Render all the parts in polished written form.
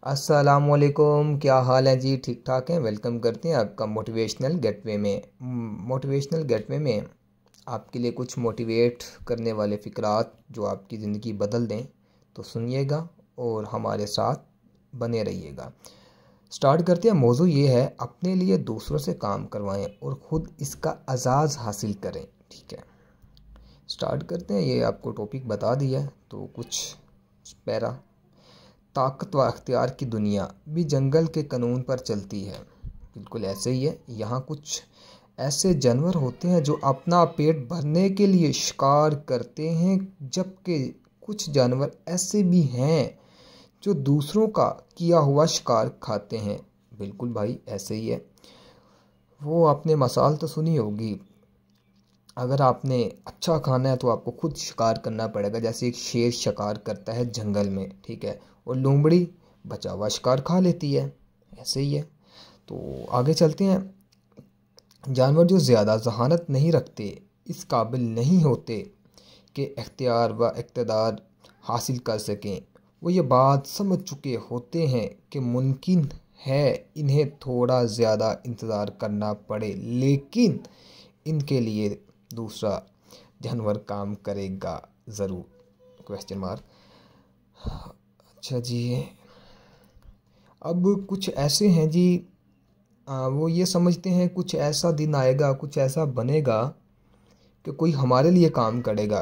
अस्सलामुअलैकुम, क्या हाल है जी? ठीक ठाक हैं। वेलकम करते हैं आपका मोटिवेशनल गेटवे में। मोटिवेशनल गेटवे में आपके लिए कुछ मोटिवेट करने वाले फ़िक्रात जो आपकी ज़िंदगी बदल दें, तो सुनिएगा और हमारे साथ बने रहिएगा। स्टार्ट करते हैं। मौजू ये है, अपने लिए दूसरों से काम करवाएं और ख़ुद इसका एजाज़ हासिल करें। ठीक है, स्टार्ट करते हैं। ये आपको टॉपिक बता दिया है तो कुछ पैरा। ताकत व अख्तियार की दुनिया भी जंगल के कानून पर चलती है। बिल्कुल ऐसे ही है। यहाँ कुछ ऐसे जानवर होते हैं जो अपना पेट भरने के लिए शिकार करते हैं, जबकि कुछ जानवर ऐसे भी हैं जो दूसरों का किया हुआ शिकार खाते हैं। बिल्कुल भाई ऐसे ही है। वो आपने मसाल तो सुनी होगी, अगर आपने अच्छा खाना है तो आपको खुद शिकार करना पड़ेगा। जैसे एक शेर शिकार करता है जंगल में, ठीक है, और लोमड़ी बचा हुआ शिकार खा लेती है। ऐसे ही है। तो आगे चलते हैं। जानवर जो ज़्यादा जहानत नहीं रखते, इस काबिल नहीं होते कि इख्तियार व इक़्तिदार हासिल कर सकें, वो ये बात समझ चुके होते हैं कि मुमकिन है इन्हें थोड़ा ज़्यादा इंतज़ार करना पड़े, लेकिन इनके लिए दूसरा जानवर काम करेगा ज़रूर। Question mark. अच्छा जी, अब कुछ ऐसे हैं जी, वो ये समझते हैं कुछ ऐसा दिन आएगा, कुछ ऐसा बनेगा कि कोई हमारे लिए काम करेगा।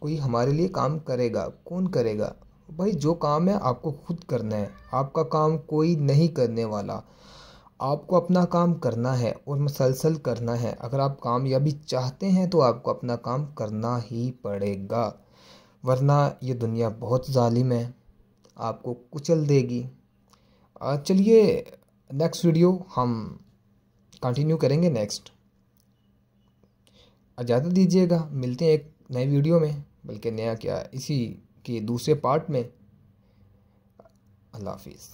कोई हमारे लिए काम करेगा। कौन करेगा भाई? जो काम है आपको खुद करना है। आपका काम कोई नहीं करने वाला। आपको अपना काम करना है और मुसलसल करना है। अगर आप कामयाबी चाहते हैं तो आपको अपना काम करना ही पड़ेगा, वरना ये दुनिया बहुत जालिम है, आपको कुचल देगी। चलिए नेक्स्ट वीडियो हम कंटिन्यू करेंगे। नेक्स्ट इजाज़त दीजिएगा, मिलते हैं एक नए वीडियो में, बल्कि नया क्या, इसी के दूसरे पार्ट में। अल्लाह हाफिज़।